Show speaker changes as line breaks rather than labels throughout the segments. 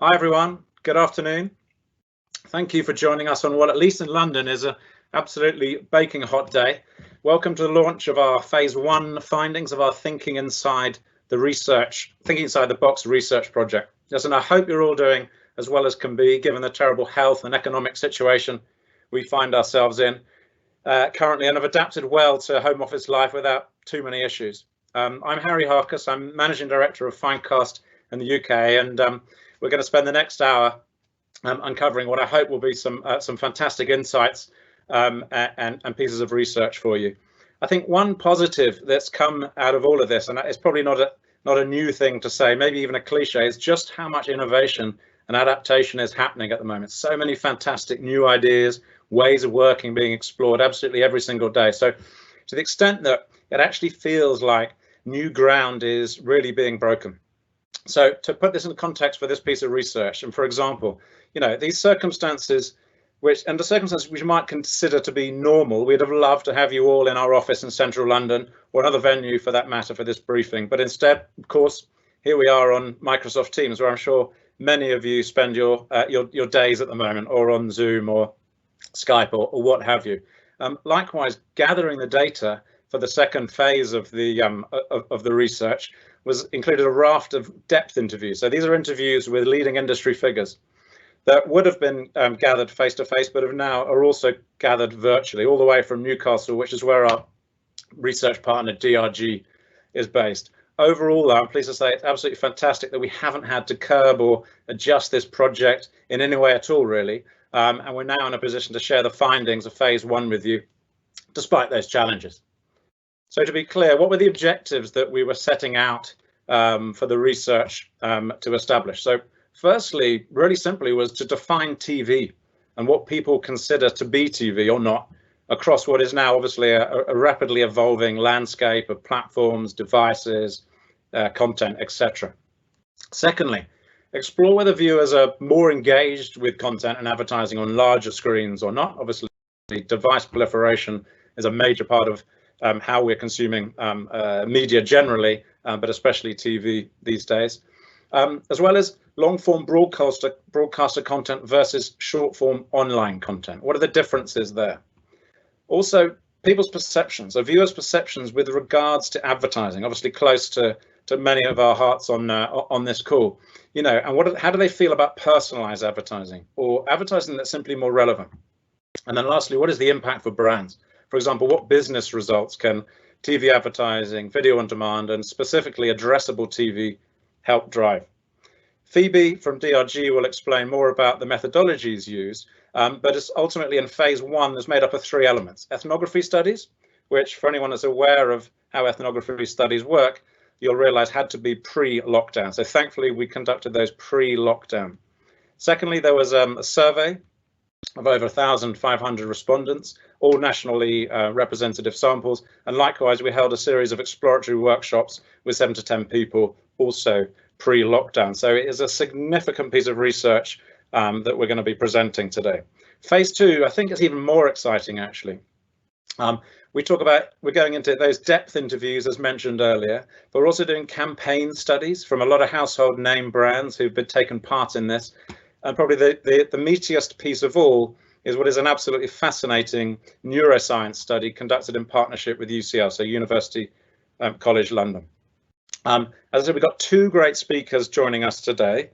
Hi everyone, good afternoon. Thank you for joining us on what, at least in London, is an absolutely baking hot day. Welcome to the launch of our phase 1 findings of our Thinking Inside the Box research project. Yes, and I hope you're all doing as well as can be, given the terrible health and economic situation we find ourselves in currently, and have adapted well to home office life without too many issues. I'm Harry Harcus. I'm Managing Director of Finecast in the UK, and we're going to spend the next hour uncovering what I hope will be some fantastic insights and pieces of research for you. I think one positive that's come out of all of this, and it's probably not a new thing to say, maybe even a cliche, is just how much innovation and adaptation is happening at the moment. So many fantastic new ideas, ways of working being explored absolutely every single day. So to the extent that it actually feels like new ground is really being broken. So to put this in context for this piece of research, and for example, these circumstances, which you might consider to be normal, we'd have loved to have you all in our office in central London or another venue for that matter for this briefing. But instead, of course, here we are on Microsoft Teams, where I'm sure many of you spend your days at the moment, or on Zoom or Skype or what have you. Likewise, gathering the data for the second phase of the research was included a raft of depth interviews. So these are interviews with leading industry figures that would have been gathered face to face, but are also gathered virtually, all the way from Newcastle, which is where our research partner DRG is based. Overall, though, I'm pleased to say it's absolutely fantastic that we haven't had to curb or adjust this project in any way at all, really. And we're now in a position to share the findings of phase 1 with you, despite those challenges. So to be clear, what were the objectives that we were setting out for the research to establish? So firstly, really simply, was to define TV and what people consider to be TV or not across what is now obviously a rapidly evolving landscape of platforms, devices, content, etc. Secondly, explore whether viewers are more engaged with content and advertising on larger screens or not. Obviously, device proliferation is a major part of how we're consuming media generally, but especially TV these days, as well as long-form broadcaster content versus short-form online content. What are the differences there? Also, people's perceptions, or viewers' perceptions with regards to advertising, obviously close to many of our hearts on this call. And how do they feel about personalized advertising, or advertising that's simply more relevant? And then lastly, what is the impact for brands? For example, what business results can TV advertising, video on demand, and specifically addressable TV help drive? Phoebe from DRG will explain more about the methodologies used, but it's ultimately in phase 1 that's made up of 3 elements. Ethnography studies, which for anyone that's aware of how ethnography studies work, you'll realize had to be pre-lockdown. So thankfully, we conducted those pre-lockdown. Secondly, there was a survey of over 1,500 respondents, all nationally representative samples. And likewise, we held a series of exploratory workshops with 7 to 10 people, also pre-lockdown. So it is a significant piece of research that we're going to be presenting today. Phase 2, I think, is even more exciting, actually. We're going into those depth interviews, as mentioned earlier, but we're also doing campaign studies from a lot of household name brands who've been taken part in this. And probably the meatiest piece of all is what is an absolutely fascinating neuroscience study conducted in partnership with UCL, so University College London. As I said, we've got 2 great speakers joining us today.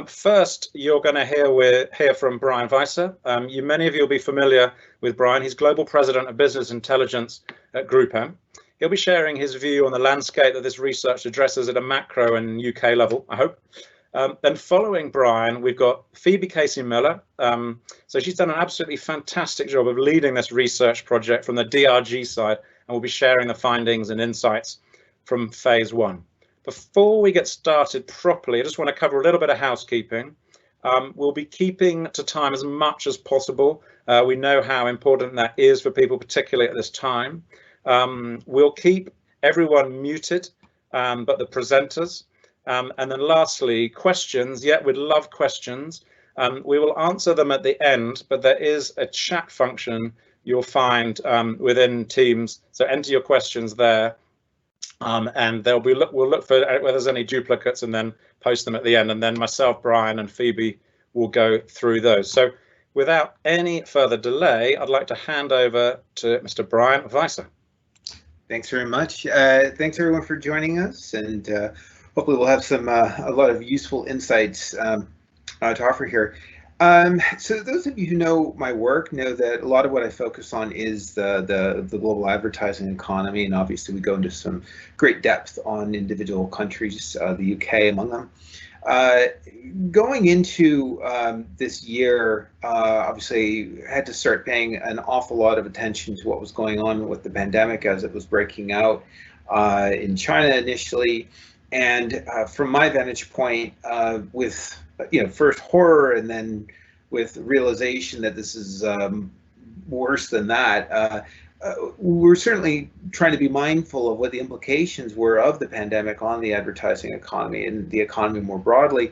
First, you're going to hear from Brian Wieser. Many of you will be familiar with Brian. He's Global President of Business Intelligence at GroupM. He'll be sharing his view on the landscape that this research addresses at a macro and UK level, I hope. Then following Brian, we've got Phoebe Casey-Miller. So she's done an absolutely fantastic job of leading this research project from the DRG side, and we'll be sharing the findings and insights from phase 1. Before we get started properly, I just want to cover a little bit of housekeeping. We'll be keeping to time as much as possible. We know how important that is for people, particularly at this time. We'll keep everyone muted, but the presenters. And then lastly, questions. Yeah, we'd love questions. We will answer them at the end, but there is a chat function you'll find within Teams. So enter your questions there. And we'll look for whether there's any duplicates and then post them at the end. And then myself, Brian, and Phoebe will go through those. So without any further delay, I'd like to hand over to Mr. Brian Wieser.
Thanks very much. Thanks everyone for joining us, and hopefully we'll have a lot of useful insights to offer here. So those of you who know my work know that a lot of what I focus on is the global advertising economy, and obviously we go into some great depth on individual countries, the UK among them. Going into this year, obviously had to start paying an awful lot of attention to what was going on with the pandemic as it was breaking out in China initially, and from my vantage point, with first horror and then with realization that this is worse than that, we're certainly trying to be mindful of what the implications were of the pandemic on the advertising economy and the economy more broadly,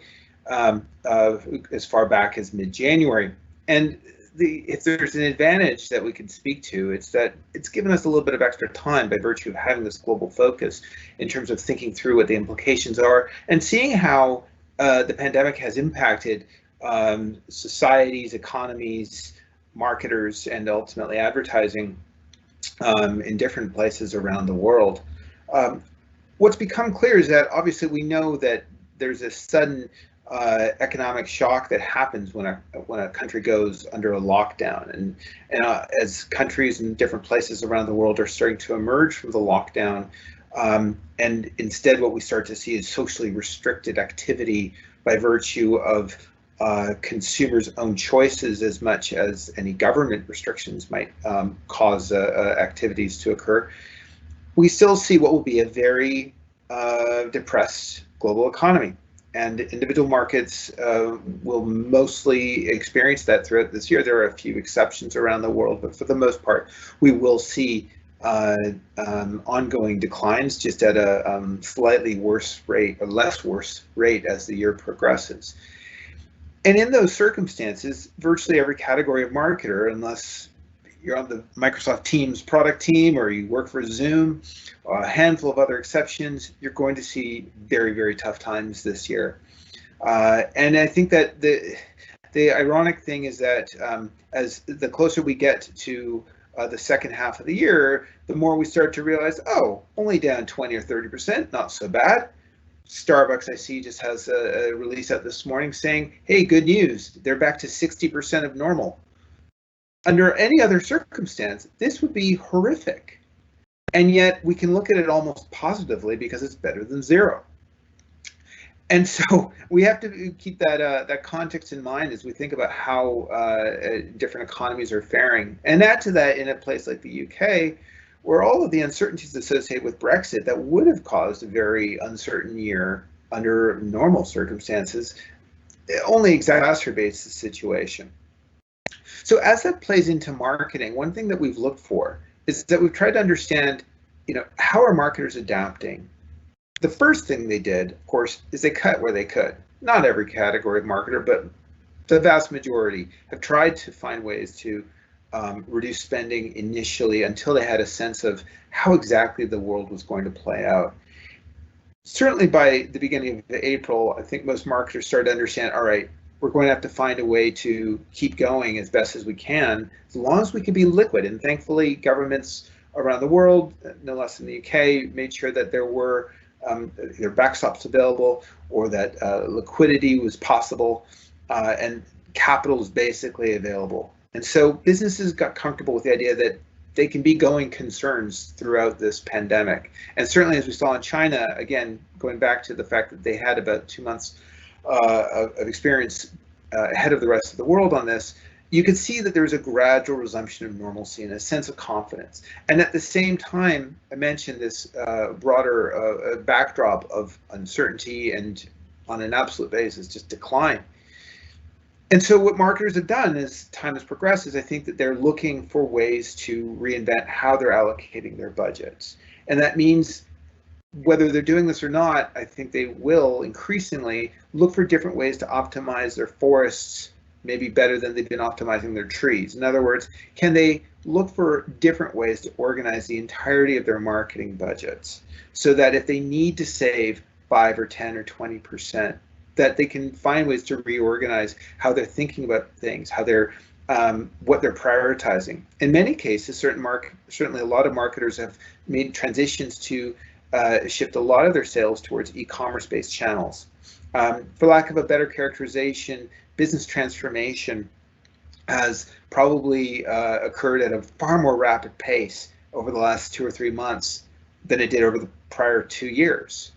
as far back as mid-January. And if there's an advantage that we can speak to, it's that it's given us a little bit of extra time by virtue of having this global focus in terms of thinking through what the implications are and seeing how the pandemic has impacted societies, economies, marketers, and ultimately advertising in different places around the world. What's become clear is that obviously we know that there's a sudden economic shock that happens when a country goes under a lockdown, and as countries in different places around the world are starting to emerge from the lockdown, and instead what we start to see is socially restricted activity by virtue of consumers' own choices as much as any government restrictions might cause activities to occur. We still see what will be a very depressed global economy, and individual markets will mostly experience that throughout this year. There are a few exceptions around the world, but for the most part, we will see ongoing declines, just at a slightly worse rate, or less worse rate, as the year progresses. And in those circumstances, virtually every category of marketer, unless you're on the Microsoft Teams product team or you work for Zoom, a handful of other exceptions, you're going to see very, very tough times this year. And I think that the ironic thing is that as the closer we get to the second half of the year, the more we start to realize, oh, only down 20 or 30%, not so bad. Starbucks, I see, just has a release out this morning saying, hey, good news, they're back to 60% of normal. Under any other circumstance, this would be horrific. And yet we can look at it almost positively because it's better than zero. And so we have to keep that context in mind as we think about how different economies are faring. And add to that, in a place like the UK, where all of the uncertainties associated with Brexit that would have caused a very uncertain year under normal circumstances, it only exacerbates the situation. So as that plays into marketing, one thing that we've looked for is that we've tried to understand, how are marketers adapting? The first thing they did, of course, is they cut where they could. Not every category of marketer, but the vast majority have tried to find ways to reduce spending initially until they had a sense of how exactly the world was going to play out. Certainly by the beginning of April, I think most marketers started to understand, all right, we're going to have to find a way to keep going as best as we can, as long as we can be liquid. And thankfully, governments around the world, no less in the UK, made sure that there were either backstops available or that liquidity was possible and capital is basically available. And so businesses got comfortable with the idea that they can be going concerns throughout this pandemic. And certainly, as we saw in China, again, going back to the fact that they had about 2 months of experience ahead of the rest of the world on this, you could see that there's a gradual resumption of normalcy and a sense of confidence. And at the same time, I mentioned this broader backdrop of uncertainty and, on an absolute basis, just decline. And so what marketers have done as time has progressed is I think that they're looking for ways to reinvent how they're allocating their budgets. And that means, whether they're doing this or not, I think they will increasingly look for different ways to optimize their forests maybe better than they've been optimizing their trees? In other words, can they look for different ways to organize the entirety of their marketing budgets so that if they need to save 5 or 10 or 20%, that they can find ways to reorganize how they're thinking about things, how they're what they're prioritizing. In many cases, certainly a lot of marketers have made transitions to shift a lot of their sales towards e-commerce based channels. For lack of a better characterization, business transformation has probably occurred at a far more rapid pace over the last 2 or 3 months than it did over the prior 2 years.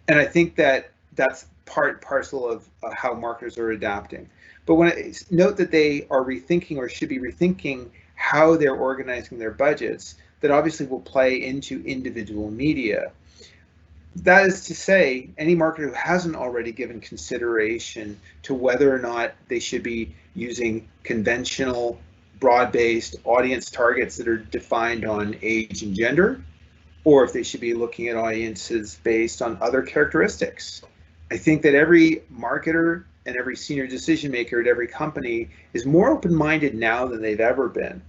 And I think that that's part parcel of how marketers are adapting. But note that they are rethinking or should be rethinking how they're organizing their budgets, that obviously will play into individual media. That is to say, any marketer who hasn't already given consideration to whether or not they should be using conventional, broad-based audience targets that are defined on age and gender, or if they should be looking at audiences based on other characteristics. I think that every marketer and every senior decision maker at every company is more open-minded now than they've ever been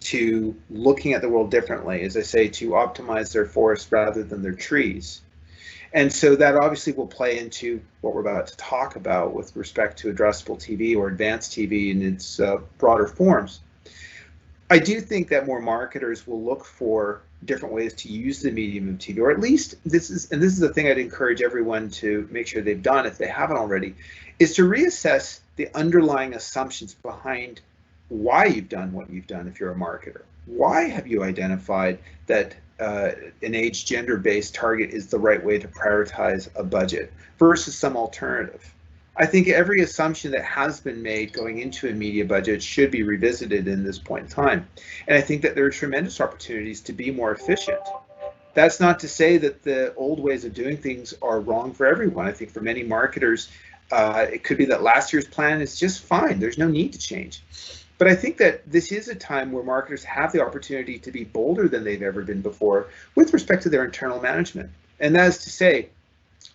to looking at the world differently, as I say, to optimize their forest rather than their trees. And so that obviously will play into what we're about to talk about with respect to addressable TV or advanced TV in its broader forms. I do think that more marketers will look for different ways to use the medium of TV, or at least this is the thing I'd encourage everyone to make sure they've done if they haven't already, is to reassess the underlying assumptions behind why you've done what you've done if you're a marketer. Why have you identified that an age gender based target is the right way to prioritize a budget versus some alternative? I think every assumption that has been made going into a media budget should be revisited in this point in time. And I think that there are tremendous opportunities to be more efficient. That's not to say that the old ways of doing things are wrong for everyone. I think for many marketers, it could be that last year's plan is just fine. There's no need to change. But I think that this is a time where marketers have the opportunity to be bolder than they've ever been before with respect to their internal management. And that is to say,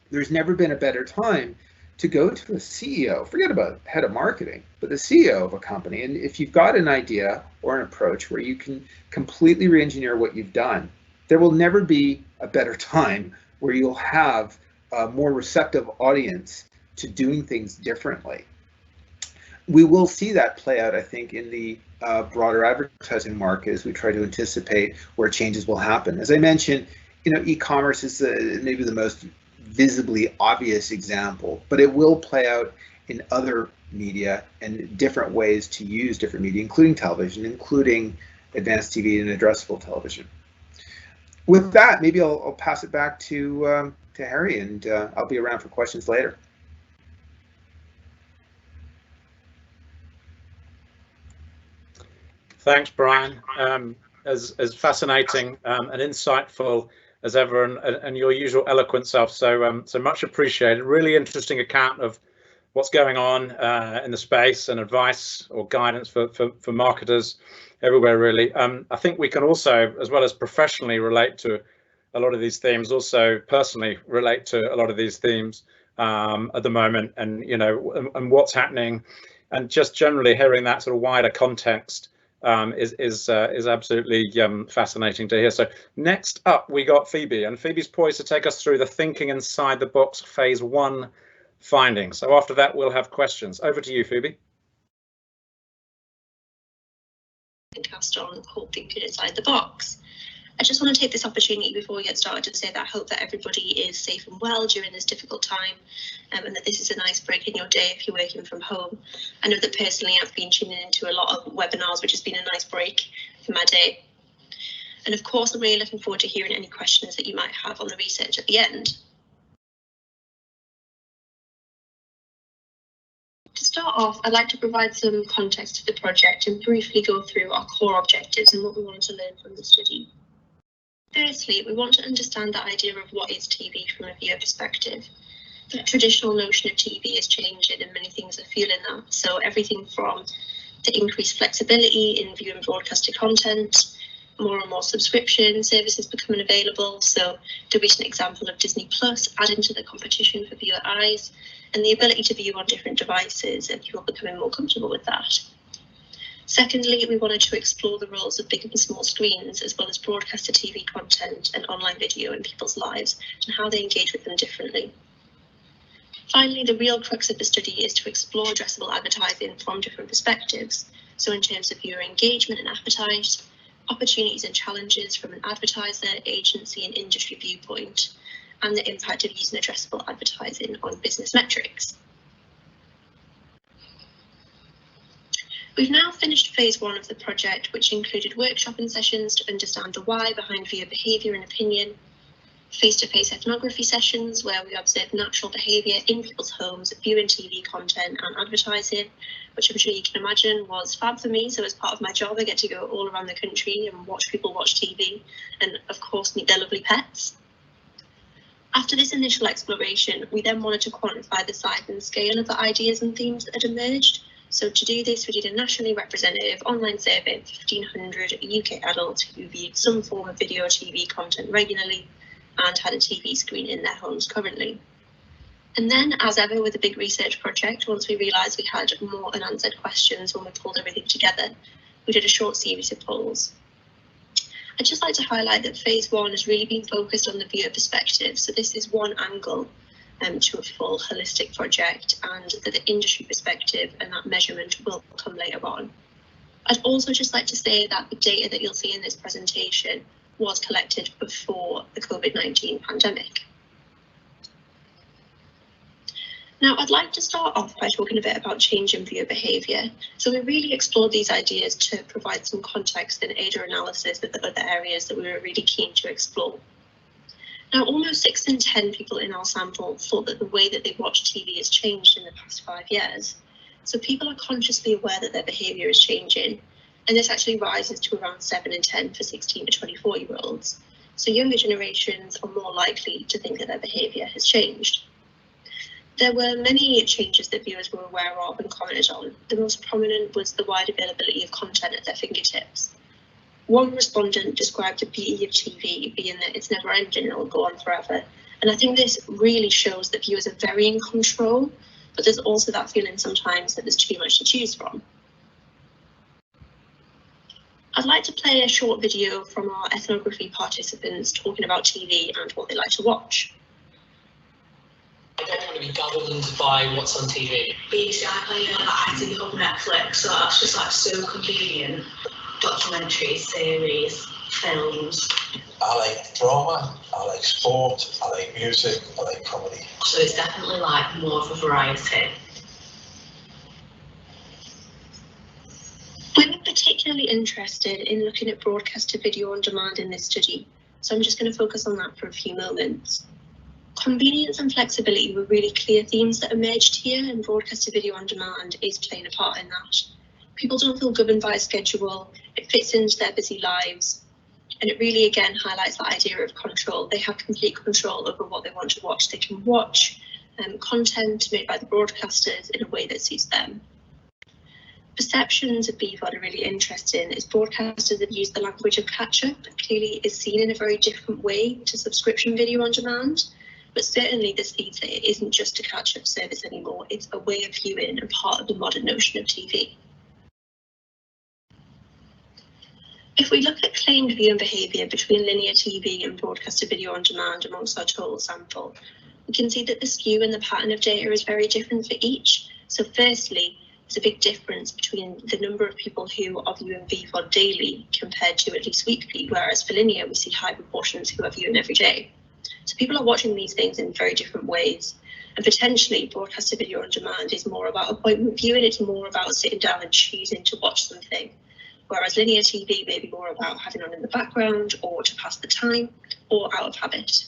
there's never been a better time to go to a CEO, forget about head of marketing, but the CEO of a company. And if you've got an idea or an approach where you can completely re-engineer what you've done, there will never be a better time where you'll have a more receptive audience to doing things differently. We will see that play out, I think, in the broader advertising market as we try to anticipate where changes will happen. As I mentioned, e-commerce is maybe the most visibly obvious example, but it will play out in other media and different ways to use different media, including television, including advanced TV and addressable television. With that, maybe I'll pass it back to Harry, and I'll be around for questions later.
Thanks, Brian. As fascinating and insightful as ever, and your usual eloquent self. So much appreciated. Really interesting account of what's going on in the space, and advice or guidance for marketers everywhere, really. I think we can also, as well as professionally, relate to a lot of these themes, also personally relate to a lot of these themes at the moment, and and what's happening, and just generally hearing that sort of wider context is absolutely fascinating to hear. So next up we got Phoebe, and Phoebe's poised to take us through the thinking inside the box phase 1 findings. So after that we'll have questions. Over to you, Phoebe.
Cast on whole thinking inside the box. I just want to take this opportunity before we get started to say that I hope that everybody is safe and well during this difficult time, and that this is a nice break in your day if you're working from home. I know that personally I've been tuning into a lot of webinars, which has been a nice break for my day. And of course, I'm really looking forward to hearing any questions that you might have on the research at the end. To start off, I'd like to provide some context to the project and briefly go through our core objectives and what we wanted to learn from the study. Firstly, we want to understand the idea of what is TV from a viewer perspective. The traditional notion of TV is changing and many things are fueling that. So everything from the increased flexibility in viewing broadcasted content, more and more subscription services becoming available. So the recent example of Disney Plus adding to the competition for viewer eyes, and the ability to view on different devices and people becoming more comfortable with that. Secondly, we wanted to explore the roles of big and small screens, as well as broadcaster TV content and online video in people's lives and how they engage with them differently. Finally, the real crux of the study is to explore addressable advertising from different perspectives. So in terms of viewer engagement and appetite, opportunities and challenges from an advertiser, agency and industry viewpoint, and the impact of using addressable advertising on business metrics. We've now finished phase 1 of the project, which included workshopping sessions to understand the why behind viewer behaviour and opinion, face-to-face ethnography sessions where we observed natural behaviour in people's homes, viewing TV content and advertising, which I'm sure you can imagine was fab for me. So as part of my job, I get to go all around the country and watch people watch TV and of course meet their lovely pets. After this initial exploration, we then wanted to quantify the size and scale of the ideas and themes that had emerged. So to do this, we did a nationally representative online survey of 1,500 UK adults who viewed some form of video or TV content regularly and had a TV screen in their homes currently. And then, as ever with a big research project, once we realised we had more unanswered questions when we pulled everything together, we did a short series of polls. I'd just like to highlight that phase 1 has really been focused on the viewer perspective. So this is one angle to a full holistic project, and that the industry perspective and that measurement will come later on. I'd also just like to say that the data that you'll see in this presentation was collected before the COVID-19 pandemic. Now, I'd like to start off by talking a bit about change in viewer behaviour. So we really explored these ideas to provide some context and aid our analysis of the other areas that we were really keen to explore. Now, almost 6 in 10 people in our sample thought that the way that they watch TV has changed in the past 5 years. So people are consciously aware that their behaviour is changing, and this actually rises to around 7 in 10 for 16 to 24-year-olds. So younger generations are more likely to think that their behaviour has changed. There were many changes that viewers were aware of and commented on. The most prominent was the wide availability of content at their fingertips. One respondent described the beauty of TV being that it's never ending and it will go on forever. And I think this really shows that viewers are very in control, but there's also that feeling sometimes that there's too much to choose from. I'd like to play a short video from our ethnography participants talking about TV and what they like to watch.
I don't want to be governed by what's on TV.
BBC iPlayer, I think of Netflix, so that's just like so convenient. Documentaries, series, films.
I like drama, I like sport, I like music, I like comedy.
So it's definitely like more of a variety.
We were particularly interested in looking at broadcaster video on demand in this study, so I'm just going to focus on that for a few moments. Convenience and flexibility were really clear themes that emerged here, and broadcaster video on demand is playing a part in that. People don't feel governed by a schedule, it fits into their busy lives, and it really again highlights that idea of control. They have complete control over what they want to watch. They can watch content made by the broadcasters in a way that suits them. Perceptions of BVOD are really interesting, as broadcasters have used the language of catch-up. Clearly is seen in a very different way to subscription video on demand. But certainly this leads that it isn't just a catch-up service anymore, it's a way of viewing and part of the modern notion of TV. If we look at claimed viewing behaviour between linear TV and broadcaster video on demand amongst our total sample, we can see that the skew and the pattern of data is very different for each. So firstly, there's a big difference between the number of people who are viewing VVOD daily compared to at least weekly, whereas for linear we see high proportions who are viewing every day. So people are watching these things in very different ways, and potentially broadcaster video on demand is more about appointment viewing, it's more about sitting down and choosing to watch something, whereas linear TV may be more about having on in the background or to pass the time or out of habit.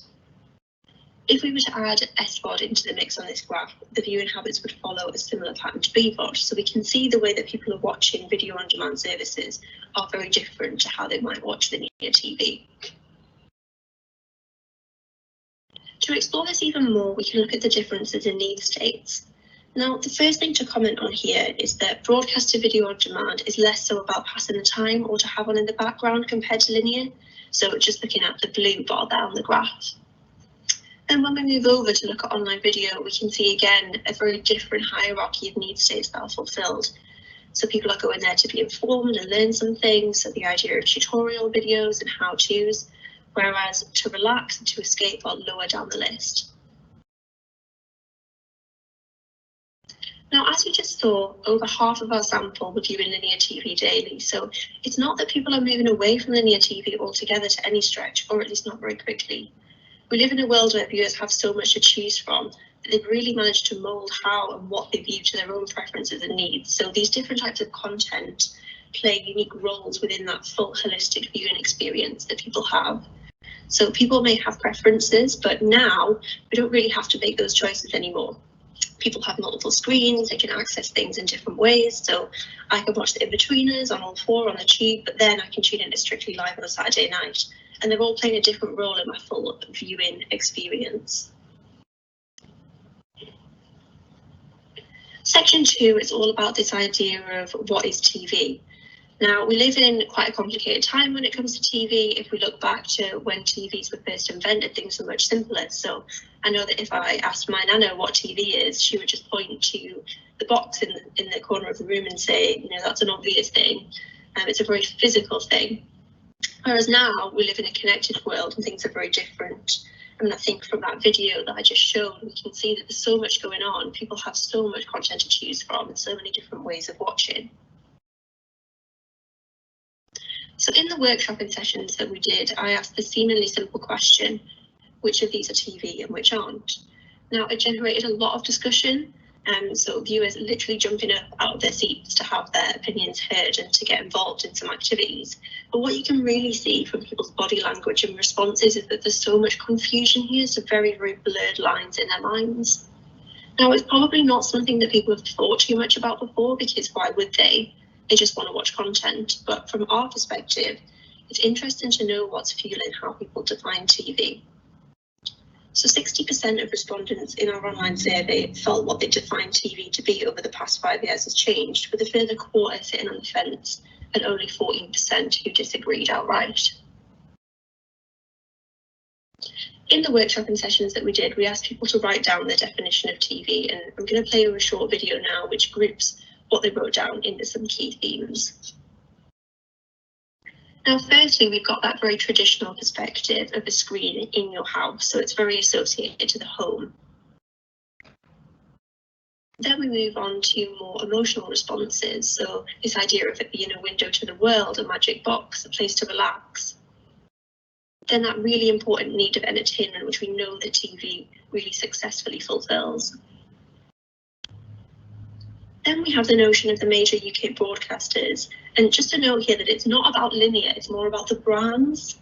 If we were to add SVOD into the mix on this graph, the viewing habits would follow a similar pattern to BVOD, so we can see the way that people are watching video on demand services are very different to how they might watch linear TV. To explore this even more, we can look at the differences in need states. Now, the first thing to comment on here is that broadcaster video on demand is less so about passing the time or to have on in the background compared to linear. So just looking at the blue bar there on the graph. Then when we move over to look at online video, we can see again a very different hierarchy of need states that are fulfilled. So people are going there to be informed and learn something, so the idea of tutorial videos and how-tos, whereas to relax and to escape are lower down the list. Now, as we just saw, over half of our sample were viewing linear TV daily, so it's not that people are moving away from linear TV altogether to any stretch, or at least not very quickly. We live in a world where viewers have so much to choose from that they've really managed to mould how and what they view to their own preferences and needs. So these different types of content play unique roles within that full holistic viewing experience that people have. So people may have preferences, but now we don't really have to make those choices anymore. People have multiple screens, they can access things in different ways. So I can watch the In-Betweeners on All 4 on the Tube, but then I can tune into Strictly Live on a Saturday night. And they're all playing a different role in my full viewing experience. Section 2 is all about this idea of what is TV. Now, we live in quite a complicated time when it comes to TV. If we look back to when TVs were first invented, things were much simpler. So I know that if I asked my nana what TV is, she would just point to the box in the corner of the room and say, you know, that's an obvious thing. It's a very physical thing. Whereas now we live in a connected world and things are very different. I mean, I think from that video that I just showed, we can see that there's so much going on. People have so much content to choose from and so many different ways of watching. So in the workshopping sessions that we did, I asked the seemingly simple question, which of these are TV and which aren't? Now, it generated a lot of discussion. So viewers literally jumping up out of their seats to have their opinions heard and to get involved in some activities. But what you can really see from people's body language and responses is that there's so much confusion here, so very, very blurred lines in their minds. Now, it's probably not something that people have thought too much about before, because why would they? They just want to watch content. But from our perspective, it's interesting to know what's fueling how people define TV. So 60% of respondents in our online survey felt what they defined TV to be over the past 5 years has changed, with a further quarter sitting on the fence and only 14% who disagreed outright. In the workshopping sessions that we did, we asked people to write down their definition of TV, and I'm going to play you a short video now which groups what they wrote down into some key themes. Now, firstly, we've got that very traditional perspective of a screen in your house, so it's very associated to the home. Then we move on to more emotional responses, so this idea of it being a window to the world, a magic box, a place to relax. Then that really important need of entertainment, which we know that TV really successfully fulfills. Then we have the notion of the major UK broadcasters, and just to note here that it's not about linear, it's more about the brands.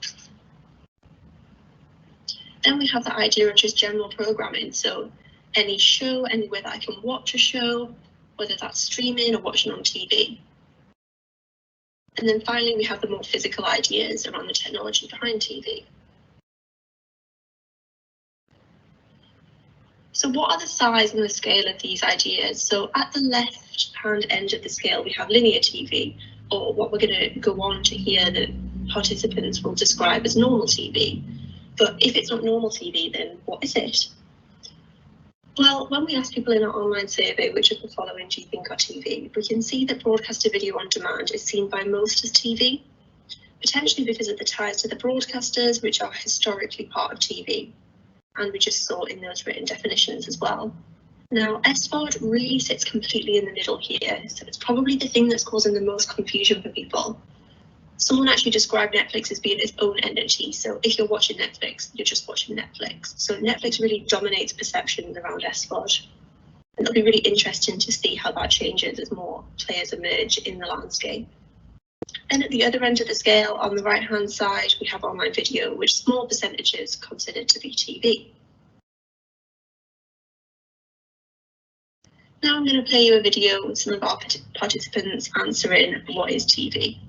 Then we have the idea of just general programming, so any show, anywhere that I can watch a show, whether that's streaming or watching on TV. And then finally, we have the more physical ideas around the technology behind TV. So what are the size and the scale of these ideas? So at the left-hand end of the scale, we have linear TV, or what we're going to go on to hear that participants will describe as normal TV. But if it's not normal TV, then what is it? Well, when we ask people in our online survey, which of the following do you think are TV, we can see that broadcaster video on demand is seen by most as TV, potentially because of the ties to the broadcasters, which are historically part of TV. And we just saw in those written definitions as well. Now, SVOD really sits completely in the middle here, so it's probably the thing that's causing the most confusion for people. Someone actually described Netflix as being its own entity, so if you're watching Netflix, you're just watching Netflix. So Netflix really dominates perceptions around SVOD. And it'll be really interesting to see how that changes as more players emerge in the landscape. Then at the other end of the scale, on the right-hand side, we have online video, which small percentages considered to be TV. Now I'm going to play you a video with some of our participants answering what is TV.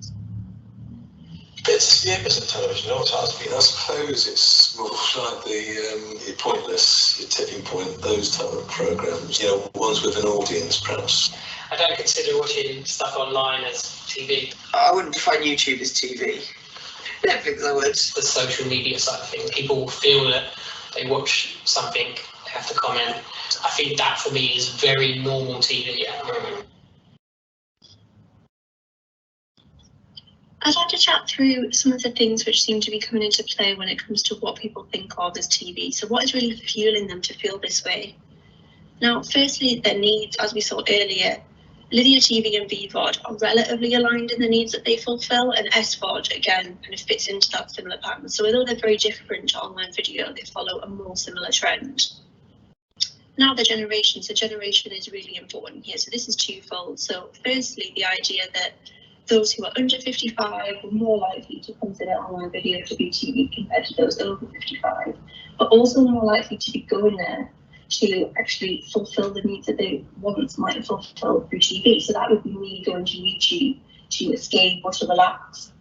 It's the opposite of television, always has been. I suppose it's more like the Pointless, your Tipping Point, those type of programmes, you know, ones with an audience perhaps.
I don't consider watching stuff online as TV.
I wouldn't define YouTube as TV. Netflix I would.
The social media side of things, people feel that They watch something, they have to comment. I think that for me is very normal TV at the moment.
I'd like to chat through some of the things which seem to be coming into play when it comes to what people think of as TV. So what is really fueling them to feel this way? Now, firstly, their needs, as we saw earlier, linear TV and VVOD are relatively aligned in the needs that they fulfill, and SVOD, again, kind of fits into that similar pattern. So although they're very different to online video, they follow a more similar trend. Now the generation, so generation is really important here. So this is twofold. So firstly, the idea that those who are under 55 are more likely to consider online video to be TV compared to those over 55, but also more likely to be going there to actually fulfill the needs that they once might have fulfilled through TV. So that would be me going to YouTube to escape or to relax.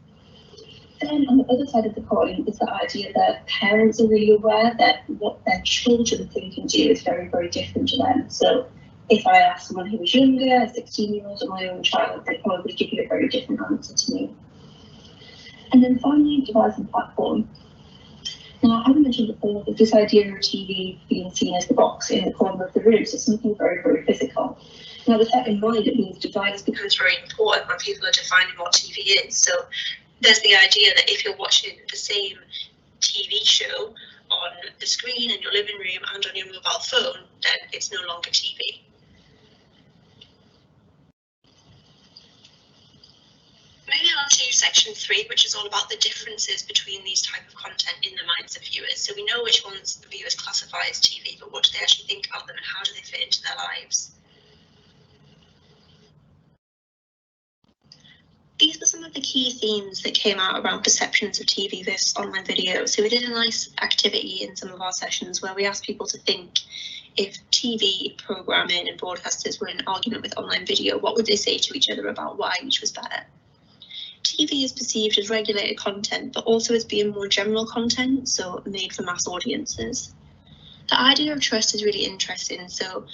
Then on the other side of the coin is the idea that parents are really aware that what their children think and do is very, very different to them. So if I ask someone who was younger, a 16-year-old or my own child, they'd probably give you a very different answer to me. And then finally, device and platform. Now, as I mentioned before, there's this idea of TV being seen as the box in the corner of the room, so something very, very physical. Now, with that in mind, it means device becomes very important when people are defining what TV is. So there's the idea that if you're watching the same TV show on the screen in your living room and on your mobile phone, then it's no longer TV. Moving on to section 3, which is all about the differences between these type of content in the minds of viewers. So we know which ones the viewers classify as TV, but what do they actually think about them and how do they fit into their lives? These were some of the key themes that came out around perceptions of TV versus online video. So we did a nice activity in some of our sessions where we asked people to think if TV programming and broadcasters were in an argument with online video, what would they say to each other about why each was better? TV is perceived as regulated content, but also as being more general content, so made for mass audiences. The idea of trust is really interesting. So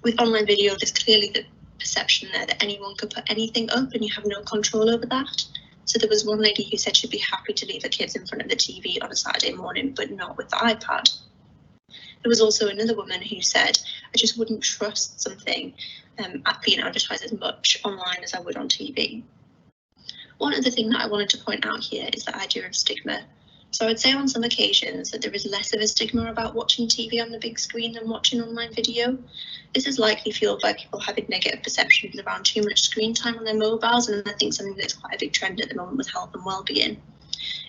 with online video, there's clearly the perception there that anyone could put anything up and you have no control over that. So there was one lady who said she'd be happy to leave her kids in front of the TV on a Saturday morning, but not with the iPad. There was also another woman who said, I just wouldn't trust something being advertised as much online as I would on TV. One other thing that I wanted to point out here is the idea of stigma. So I'd say on some occasions that there is less of a stigma about watching TV on the big screen than watching online video. This is likely fueled by people having negative perceptions around too much screen time on their mobiles, and I think something that's quite a big trend at the moment with health and well-being.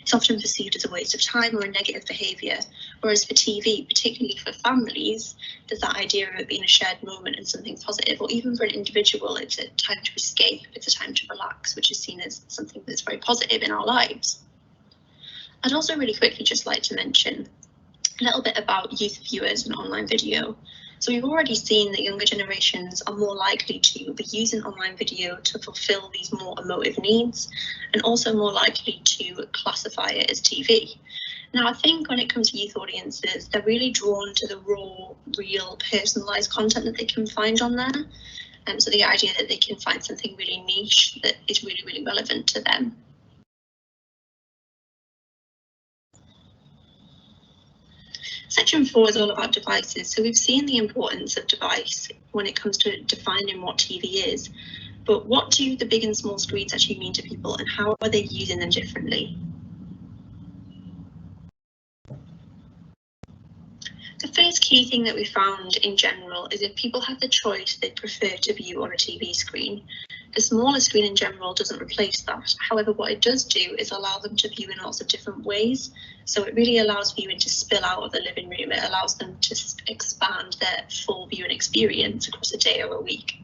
It's often perceived as a waste of time or a negative behaviour, whereas for TV, particularly for families, there's that idea of it being a shared moment and something positive, or even for an individual, it's a time to escape, it's a time to relax, which is seen as something that's very positive in our lives. I'd also really quickly just like to mention a little bit about youth viewers and online video. So we've already seen that younger generations are more likely to be using online video to fulfill these more emotive needs, and also more likely to classify it as TV. Now, I think when it comes to youth audiences, they're really drawn to the raw, real, personalised content that they can find on there. So the idea that they can find something really niche that is really, really relevant to them. Section 4 is all about devices. So we've seen the importance of device when it comes to defining what TV is, but what do the big and small screens actually mean to people, and how are they using them differently? The first key thing that we found in general is if people have the choice, they prefer to view on a TV screen. The smaller screen in general doesn't replace that. However, what it does do is allow them to view in lots of different ways. So it really allows viewing to spill out of the living room. It allows them to expand their full viewing experience across a day or a week.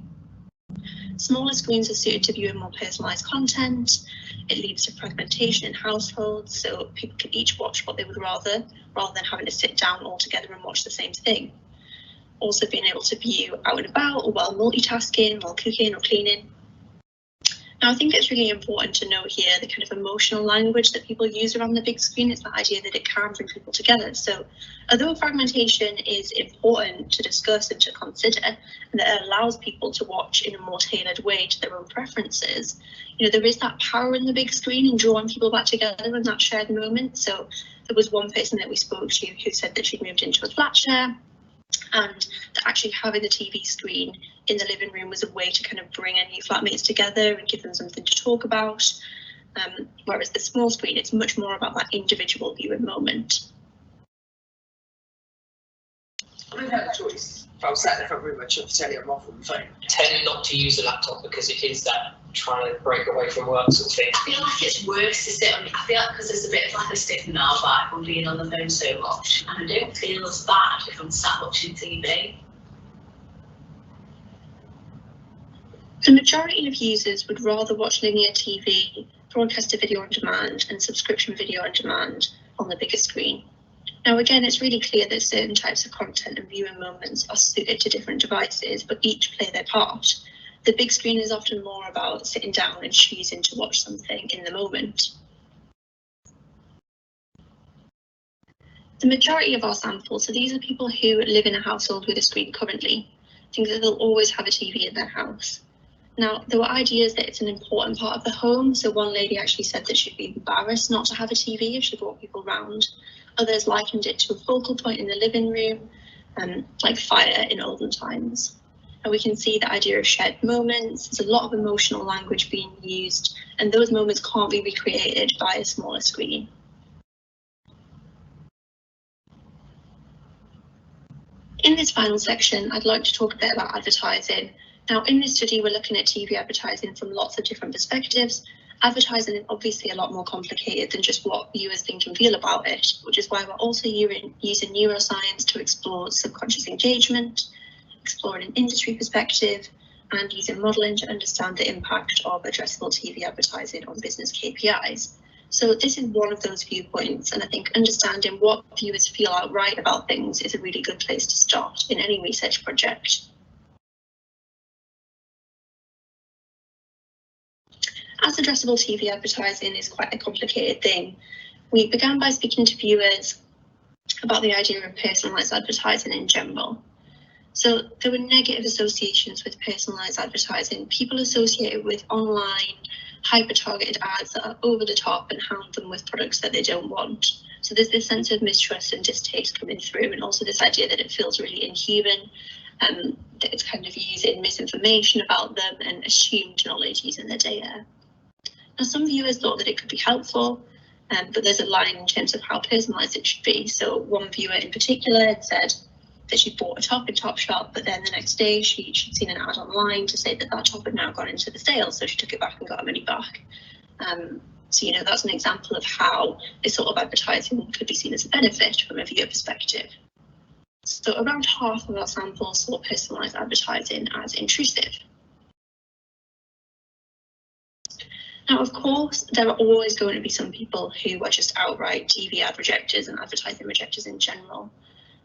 Smaller screens are suited to viewing more personalised content. It leads to fragmentation in households, so people can each watch what they would rather than having to sit down all together and watch the same thing. Also being able to view out and about, or while multitasking, while cooking or cleaning. Now, I think it's really important to note here the kind of emotional language that people use around the big screen. It's the idea that it can bring people together. So although fragmentation is important to discuss and to consider, and that it allows people to watch in a more tailored way to their own preferences, you know, there is that power in the big screen and drawing people back together in that shared moment. So There was one person that we spoke to who said that she'd moved into a flat share, and that actually having the TV screen in the living room was a way to kind of bring any flatmates together and give them something to talk about. Whereas the small screen, it's much more about that individual viewing moment.
I don't have a choice. If I was sat in the front room, I'd shut the telly off on the phone.
Tend not to use a laptop because it is that trying to break away from work sort of thing.
I feel like it's worse to sit on. I feel like because there's a bit of like a stigma now back on being on the phone so much, and I don't feel as bad if I'm sat watching TV.
The majority of users would rather watch linear TV, broadcasted video on demand, and subscription video on demand on the bigger screen. Now, again, it's really clear that certain types of content and viewing moments are suited to different devices, but each play their part. The big screen is often more about sitting down and choosing to watch something in the moment. The majority of our samples, so these are people who live in a household with a screen currently, think that they'll always have a TV in their house. Now, there were ideas that it's an important part of the home. So one lady actually said that she'd be embarrassed not to have a TV if she brought people round. Others likened it to a focal point in the living room, like fire in olden times. And we can see the idea of shared moments. There's a lot of emotional language being used, and those moments can't be recreated by a smaller screen. In this final section, I'd like to talk a bit about advertising. Now, in this study, we're looking at TV advertising from lots of different perspectives. Advertising is obviously a lot more complicated than just what viewers think and feel about it, which is why we're also using neuroscience to explore subconscious engagement, exploring an industry perspective, and using modelling to understand the impact of addressable TV advertising on business KPIs. So this is one of those viewpoints, and I think understanding what viewers feel outright about things is a really good place to start in any research project. As addressable TV advertising is quite a complicated thing, we began by speaking to viewers about the idea of personalised advertising in general. So there were negative associations with personalised advertising. People associated with online, hyper-targeted ads that are over the top and hound them with products that they don't want. So there's this sense of mistrust and distaste coming through, and also this idea that it feels really inhuman, that it's kind of using misinformation about them and assumed knowledge using their data. Now, some viewers thought that it could be helpful, but there's a line in terms of how personalised it should be. So one viewer in particular had said that she bought a top in Topshop, but then the next day she'd seen an ad online to say that that top had now gone into the sale, so she took it back and got her money back. So, that's an example of how this sort of advertising could be seen as a benefit from a viewer perspective. So around half of our samples saw personalised advertising as intrusive. Now, of course, there are always going to be some people who are just outright TV ad rejectors and advertising rejectors in general,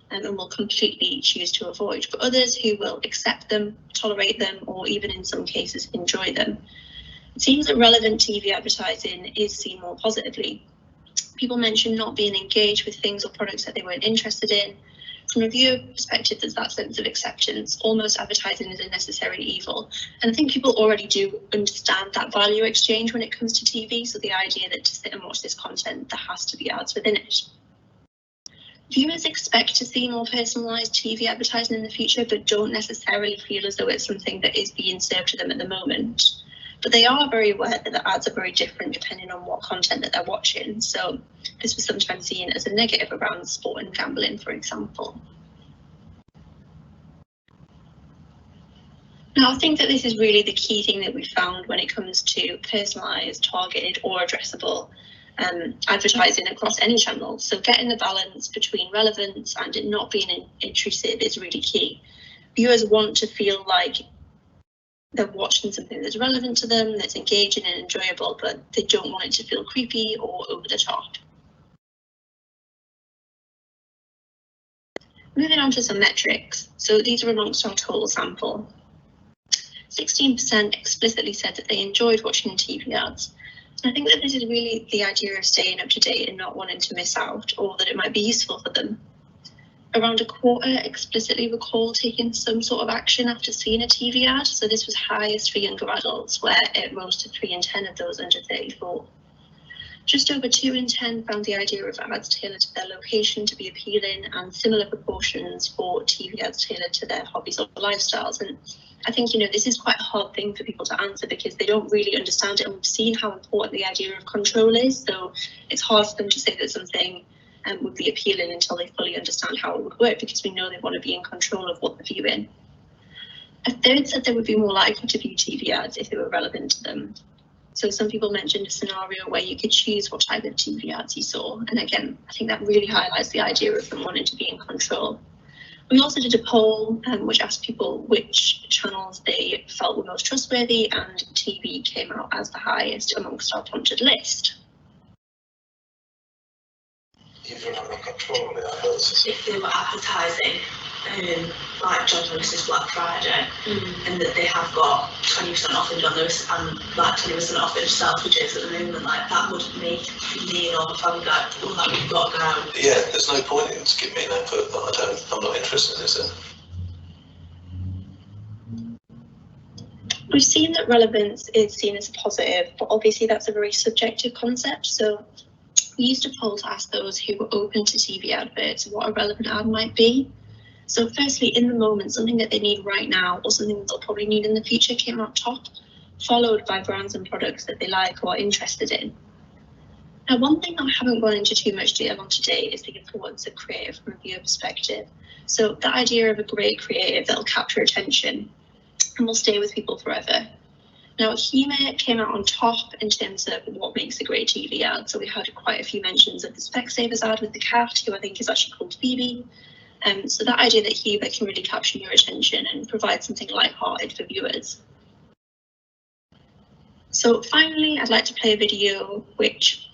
and will completely choose to avoid, but others who will accept them, tolerate them, or even in some cases enjoy them. It seems that relevant TV advertising is seen more positively. People mention not being engaged with things or products that they weren't interested in. From a viewer perspective, there's that sense of acceptance. Almost advertising is a necessary evil. And I think people already do understand that value exchange when it comes to TV. So the idea that to sit and watch this content, there has to be ads within it. Viewers expect to see more personalised TV advertising in the future, but don't necessarily feel as though it's something that is being served to them at the moment. But they are very aware that the ads are very different depending on what content that they're watching. So this was sometimes seen as a negative around sport and gambling, for example. Now, I think that this is really the key thing that we found when it comes to personalised, targeted or addressable advertising across any channel. So getting the balance between relevance and it not being intrusive is really key. Viewers want to feel like they're watching something that's relevant to them, that's engaging and enjoyable, but they don't want it to feel creepy or over the top. Moving on to some metrics. So these are amongst our total sample. 16% explicitly said that they enjoyed watching TV ads. And I think that this is really the idea of staying up to date and not wanting to miss out, or that it might be useful for them. Around a quarter explicitly recall taking some sort of action after seeing a TV ad. So this was highest for younger adults, where it rose to 3 in 10 of those under 34. Just over 2 in 10 found the idea of ads tailored to their location to be appealing, and similar proportions for TV ads tailored to their hobbies or lifestyles. And I think, this is quite a hard thing for people to answer because they don't really understand it, and we've seen how important the idea of control is. So it's hard for them to say that something would be appealing until they fully understand how it would work, because we know they want to be in control of what they're viewing. A third said they would be more likely to view TV ads if they were relevant to them. So some people mentioned a scenario where you could choose what type of TV ads you saw. And again, I think that really highlights the idea of them wanting to be in control. We also did a poll which asked people which channels they felt were most trustworthy, and TV came out as the highest amongst our prompted list.
If you're not in control of it, I guess.
If they were advertising, like John Lewis's Black Friday, and that they have got 20% off in John Lewis and like 20% off in Selfridges at the moment, like that would make me or my family go, well, that we've got to go.
Yeah, there's no point in giving me an effort that I'm not interested in, is there?
We've seen that relevance is seen as a positive, but obviously that's a very subjective concept. So we used a poll to ask those who were open to TV adverts what a relevant ad might be. So firstly, in the moment, something that they need right now or something that they'll probably need in the future came out top, followed by brands and products that they like or are interested in. Now, one thing that I haven't gone into too much detail on today is the importance of creative from a viewer perspective. So the idea of a great creative that'll capture attention and will stay with people forever. Now, humour came out on top in terms of what makes a great TV ad. So we had quite a few mentions of the Specsavers ad with the cat, who I think is actually called Phoebe. So that idea that humour can really capture your attention and provide something lighthearted for viewers. So finally, I'd like to play a video which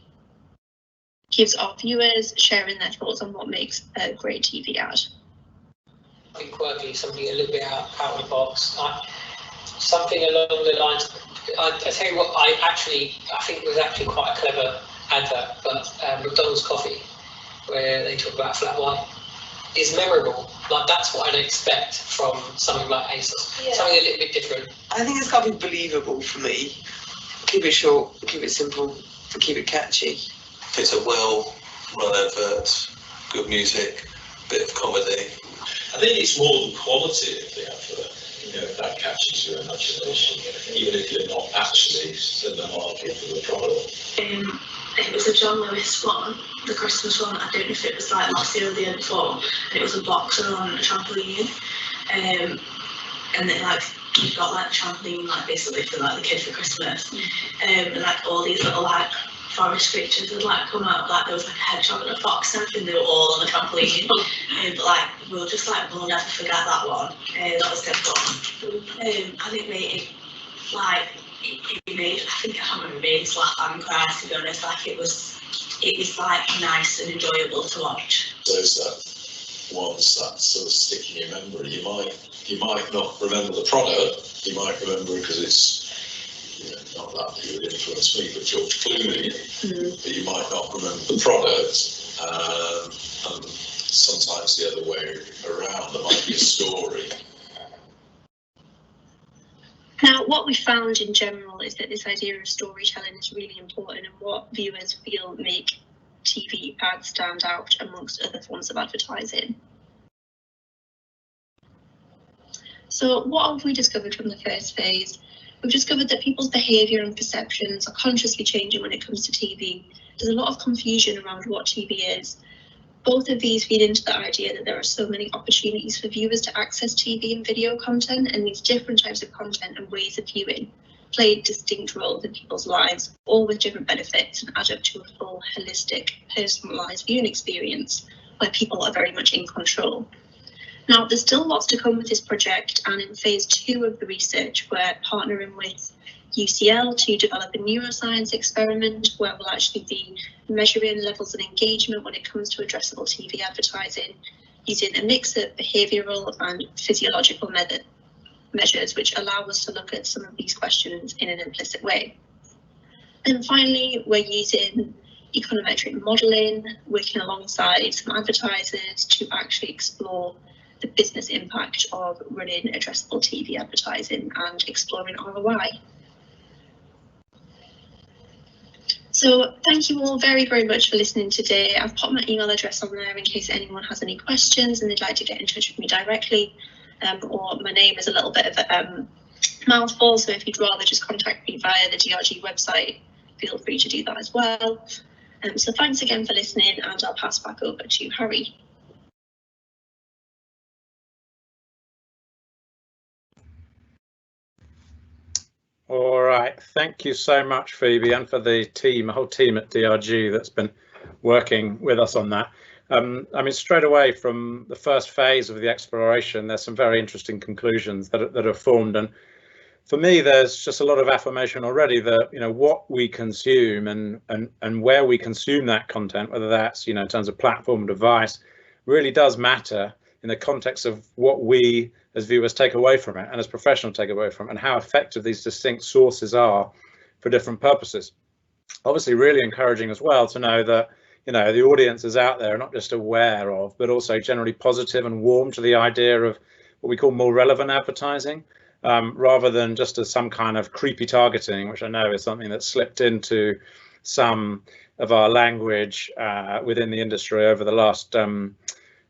gives our viewers sharing their thoughts on what makes a great TV ad.
Something quirky, something a little bit out of the box. Something along the lines. I tell you what, I think it was actually quite a clever advert, but McDonald's coffee, where they talk about flat white, is memorable. Like that's what I'd expect from something like ASOS. Yeah. Something a little bit different.
I think it's got to be believable for me. Keep it short, keep it simple, keep it catchy.
If it's a well-run advert, good music, bit of comedy.
I think it's more the quality of the advert. If that catches your imagination, even if you're not actually in the market for the product.
It was a John Lewis one, the Christmas one. I don't know if it was like last year or the year before. And it was a boxer on a trampoline, and then like you got like trampoline like basically for like the kid for Christmas, and like all these little like forest creatures would like come out. Like there was like a hedgehog and a fox and everything. They were all on the trampoline, but like we'll never forget that one. That was dead fun. And it made it like. It made, I think I can't remember, it made us laugh and cry, to be honest. Like it was like nice and enjoyable to watch.
Those ones that sort of stick in your memory. You might not remember the product. You might remember it because it's not that it would influence me, but George Clooney. But you might not remember the product. And sometimes the other way around. There might be a story.
Now, what we found in general is that this idea of storytelling is really important and what viewers feel make TV ads stand out amongst other forms of advertising. So what have we discovered from the first phase? We've discovered that people's behaviour and perceptions are consciously changing when it comes to TV. There's a lot of confusion around what TV is. Both of these feed into the idea that there are so many opportunities for viewers to access TV and video content, and these different types of content and ways of viewing play distinct roles in people's lives, all with different benefits, and add up to a full, holistic, personalised viewing experience where people are very much in control. Now, there's still lots to come with this project, and in phase 2 of the research, we're partnering with UCL to develop a neuroscience experiment where we'll actually be measuring levels of engagement when it comes to addressable TV advertising using a mix of behavioural and physiological measures which allow us to look at some of these questions in an implicit way. And finally, we're using econometric modelling, working alongside some advertisers to actually explore the business impact of running addressable TV advertising and exploring ROI. So thank you all very, very much for listening today. I've popped my email address on there in case anyone has any questions and they'd like to get in touch with me directly. Or my name is a little bit of a mouthful, so if you'd rather just contact me via the DRG website, feel free to do that as well. So thanks again for listening, and I'll pass back over to Harry.
All right, thank you so much, Phoebe, and for the team, the whole team at DRG that's been working with us on that. I mean, straight away from the first phase of the exploration, there's some very interesting conclusions that are formed, and for me, there's just a lot of affirmation already that, you know, what we consume and where we consume that content, whether that's, you know, in terms of platform, device, really does matter in the context of what we as viewers take away from it and as professionals take away from it, and how effective these distinct sources are for different purposes. Obviously, really encouraging as well to know that, you know, the audiences out there are not just aware of, but also generally positive and warm to the idea of what we call more relevant advertising. Rather than just as some kind of creepy targeting, which I know is something that's slipped into some of our language within the industry over the last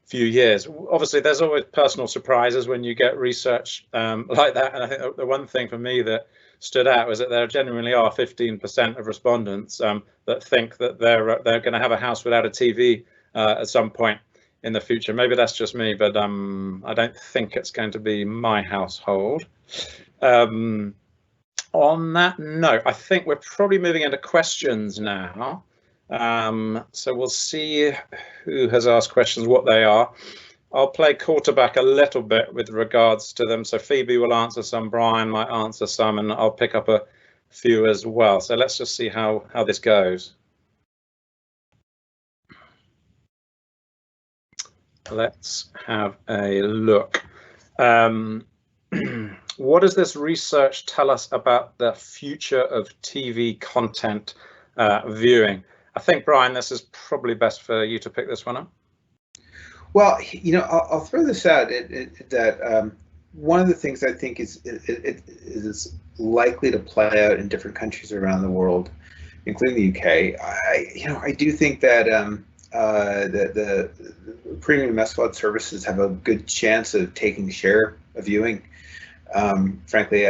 few years. Obviously, there's always personal surprises when you get research like that. And I think the one thing for me that stood out was that there genuinely are 15% of respondents that think that they're going to have a house without a TV at some point in the future. Maybe that's just me, but I don't think it's going to be my household. On that note, I think we're probably moving into questions now. So we'll see who has asked questions, what they are. I'll play quarterback a little bit with regards to them. So Phoebe will answer some, Brian might answer some, and I'll pick up a few as well. So let's just see how this goes. Let's have a look. What does this research tell us about the future of TV content viewing? I think, Brian, this is probably best for you to pick this one up.
Well, you know, I'll throw this out that one of the things I think is likely to play out in different countries around the world, including the UK. I do think that the premium SVOD services have a good chance of taking share of viewing. Frankly,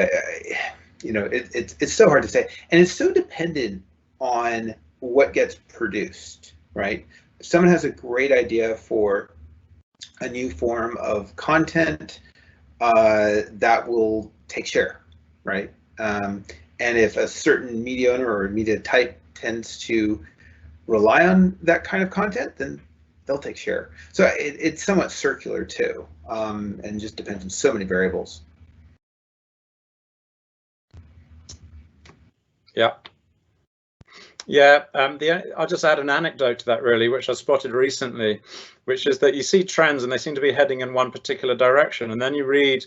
it's so hard to say, and it's so dependent on what gets produced, right? If someone has a great idea for a new form of content, that will take share, right? And if a certain media owner or media type tends to rely on that kind of content, then they'll take share. So it's somewhat circular too, and just depends on so many variables.
Yeah, I'll just add an anecdote to that, really, which I spotted recently, which is that you see trends and they seem to be heading in one particular direction, and then you read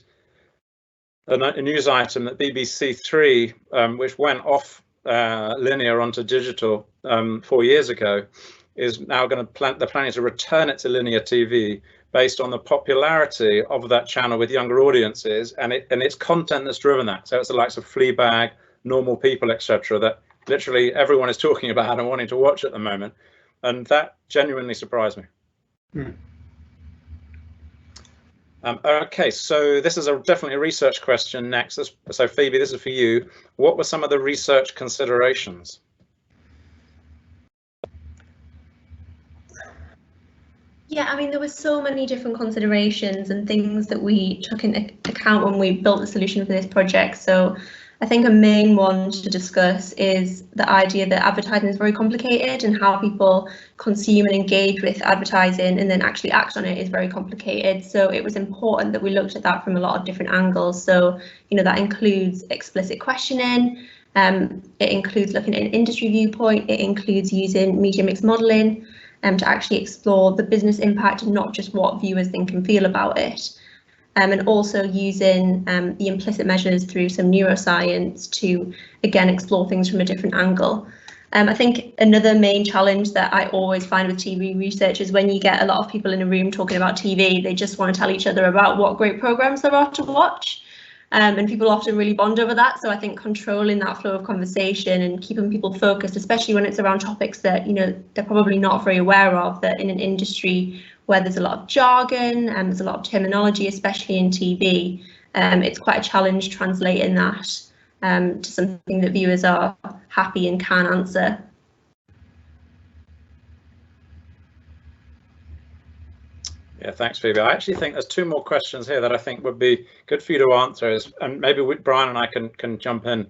a news item that BBC Three, which went off linear onto digital 4 years ago, is now going to they're planning to return it to linear TV based on the popularity of that channel with younger audiences, and it's content that's driven that. So it's the likes of Fleabag, Normal People, etc., that literally everyone is talking about and wanting to watch at the moment, and that genuinely surprised me. Okay, so this is definitely a research question next. So Phoebe, this is for you. What were some of the research considerations?
Yeah, I mean, there were so many different considerations and things that we took into account when we built the solution for this project. So I think a main one to discuss is the idea that advertising is very complicated, and how people consume and engage with advertising and then actually act on it is very complicated. So it was important that we looked at that from a lot of different angles. So, you know, that includes explicit questioning, it includes looking at an industry viewpoint, it includes using media mix modeling to actually explore the business impact and not just what viewers think and feel about it. And also using the implicit measures through some neuroscience to, again, explore things from a different angle. I think another main challenge that I always find with TV research is when you get a lot of people in a room talking about TV, they just want to tell each other about what great programs there are to watch. and people often really bond over that. So I think controlling that flow of conversation and keeping people focused, especially when it's around topics that, you know, they're probably not very aware of, that in an industry where there's a lot of jargon and there's a lot of terminology, especially in TV, it's quite a challenge translating that to something that viewers are happy and can answer.
Yeah, thanks, Phoebe. I actually think there's two more questions here that I think would be good for you to answer, and maybe Brian and I can jump in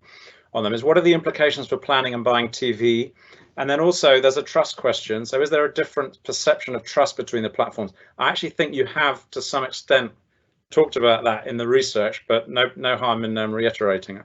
on them. Is what are the implications for planning and buying TV? And then also there's a trust question. So is there a different perception of trust between the platforms? I actually think you have, to some extent, talked about that in the research, but no harm in reiterating it.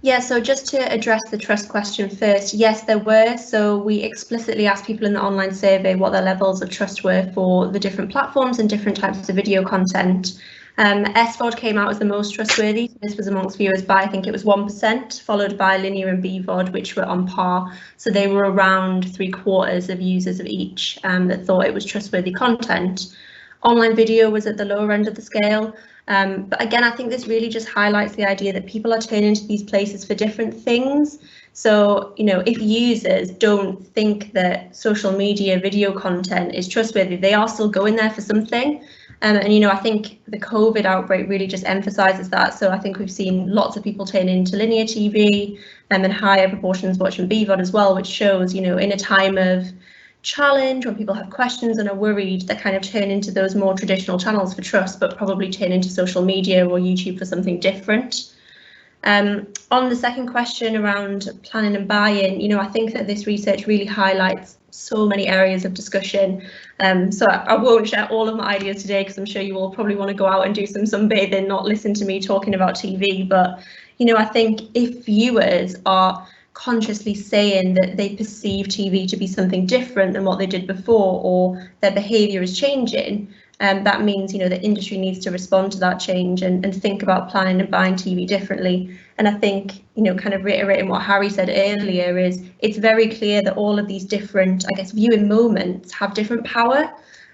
Yeah, so just to address the trust question first, yes, there were. So we explicitly asked people in the online survey what their levels of trust were for the different platforms and different types of video content. SVOD came out as the most trustworthy. This was amongst viewers by, I think it was 1%, followed by linear and BVOD, which were on par. So they were around 3/4 of users of each that thought it was trustworthy content. Online video was at the lower end of the scale. But again, I think this really just highlights the idea that people are turning to these places for different things. So, you know, if users don't think that social media video content is trustworthy, they are still going there for something. And, you know, I think the COVID outbreak really just emphasises that. So I think we've seen lots of people turn into linear TV and higher proportions watching BVOD as well, which shows, you know, in a time of challenge, when people have questions and are worried, that kind of turn into those more traditional channels for trust, but probably turn into social media or YouTube for something different. On the second question around planning and buying, you know, I think that this research really highlights so many areas of discussion. So I won't share all of my ideas today because I'm sure you all probably want to go out and do some sunbathing, not listen to me talking about TV. But, you know, I think if viewers are consciously saying that they perceive TV to be something different than what they did before, or their behaviour is changing, that means, you know, the industry needs to respond to that change and think about planning and buying TV differently. And I think, you know, kind of reiterating what Harry said earlier, is it's very clear that all of these different, I guess, viewing moments have different power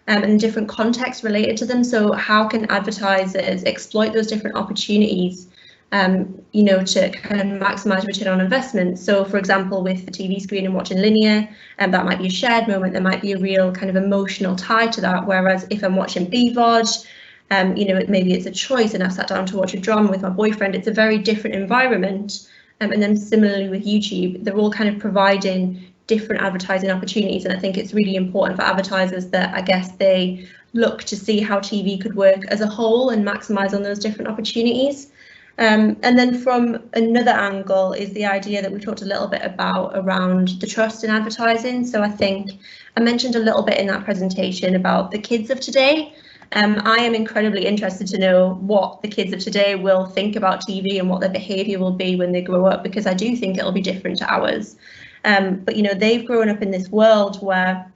and different contexts related to them. So how can advertisers exploit those different opportunities, you know, to kind of maximise return on investment? So, for example, with the TV screen and watching linear, that might be a shared moment. There might be a real kind of emotional tie to that. Whereas if I'm watching BVOD, you know, maybe it's a choice, and I've sat down to watch a drama with my boyfriend. It's a very different environment. And then similarly with YouTube, they're all kind of providing different advertising opportunities. And I think it's really important for advertisers that, I guess, they look to see how TV could work as a whole and maximise on those different opportunities. And then from another angle is the idea that we talked a little bit about around the trust in advertising. So I think I mentioned a little bit in that presentation about the kids of today. I am incredibly interested to know what the kids of today will think about TV and what their behaviour will be when they grow up, because I do think it'll be different to ours. But, you know, they've grown up in this world where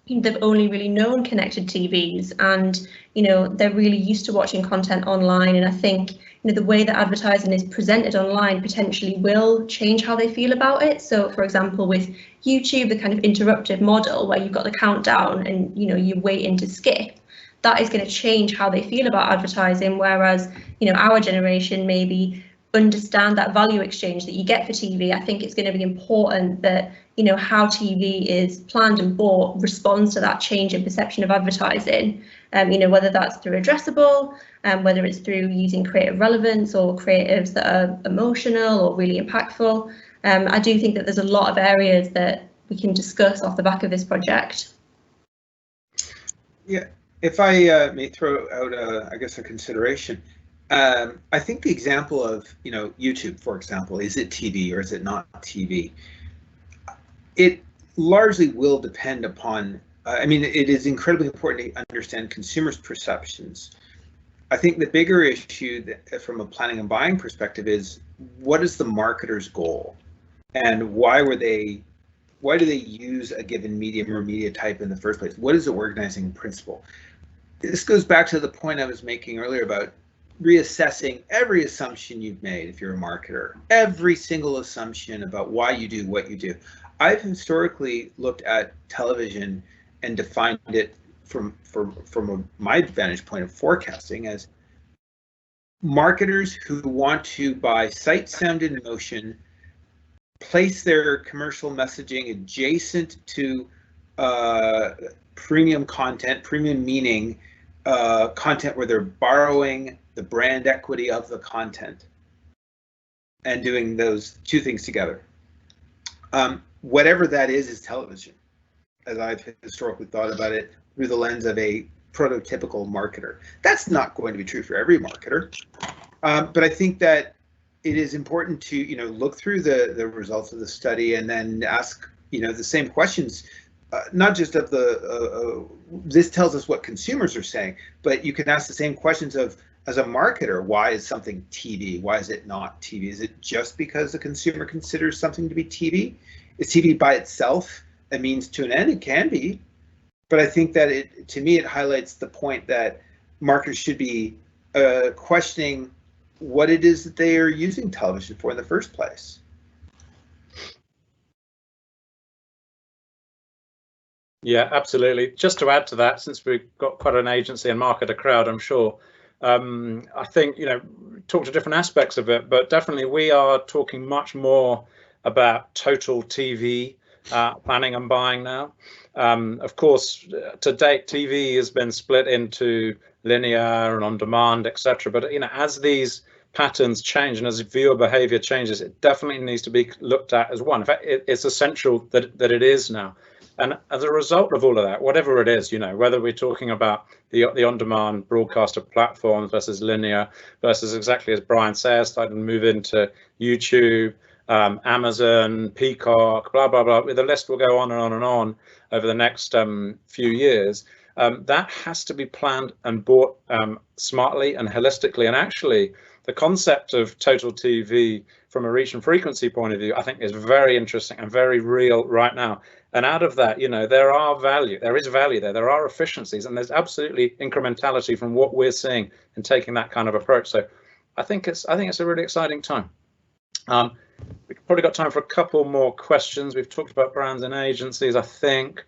they've only really known connected TVs, and, you know, they're really used to watching content online. And I think, you know, the way that advertising is presented online potentially will change how they feel about it. So, for example, with YouTube, the kind of interruptive model where you've got the countdown and, you know, you're waiting to skip, that is going to change how they feel about advertising. Whereas, you know, our generation maybe understand that value exchange that you get for TV. I think it's going to be important that, you know, how TV is planned and bought responds to that change in perception of advertising. You know, whether that's through addressable, whether it's through using creative relevance or creatives that are emotional or really impactful. I do think that there's a lot of areas that we can discuss off the back of this project.
Yeah, if I may throw out, I guess, a consideration. I think the example of, you know, YouTube, for example, is it TV or is it not TV? It largely will depend upon, I mean, it is incredibly important to understand consumers' perceptions. I think the bigger issue that, from a planning and buying perspective, is what is the marketer's goal, and why do they use a given medium or media type in the first place? What is the organizing principle? This goes back to the point I was making earlier about reassessing every assumption you've made if you're a marketer, every single assumption about why you do what you do. I've historically looked at television and defined it from my vantage point of forecasting as marketers who want to, by sight, sound, and motion, place their commercial messaging adjacent to premium content, premium meaning content where they're borrowing the brand equity of the content and doing those two things together. Whatever that is television, as I've historically thought about it through the lens of a prototypical marketer. That's not going to be true for every marketer, but I think that it is important to, you know, look through the results of the study and then ask, you know, the same questions, not just of the this tells us what consumers are saying, but you can ask the same questions of, as a marketer, why is something TV? Why is it not TV? Is it just because the consumer considers something to be TV? Is TV by itself a means to an end? It can be, but I think that to me, it highlights the point that marketers should be questioning what it is that they are using television for in the first place.
Yeah, absolutely. Just to add to that, since we've got quite an agency and marketer crowd, I'm sure, I think, you know, talk to different aspects of it, but definitely we are talking much more about total TV planning and buying now. Of course, to date, TV has been split into linear and on demand, etc. But, you know, as these patterns change and as viewer behavior changes, it definitely needs to be looked at as one. In fact, it's essential that it is now. And as a result of all of that, whatever it is, you know, whether we're talking about the on-demand broadcaster platforms versus linear versus, exactly as Brian says, starting to move into YouTube, Amazon, Peacock, blah, blah, blah. The list will go on and on and on over the next few years. That has to be planned and bought smartly and holistically. And actually, the concept of total TV from a reach and frequency point of view, I think, is very interesting and very real right now. And out of that, you know, there is value there, there are efficiencies, and there's absolutely incrementality from what we're seeing in taking that kind of approach. So I think it's a really exciting time. We've probably got time for a couple more questions. We've talked about brands and agencies, I think.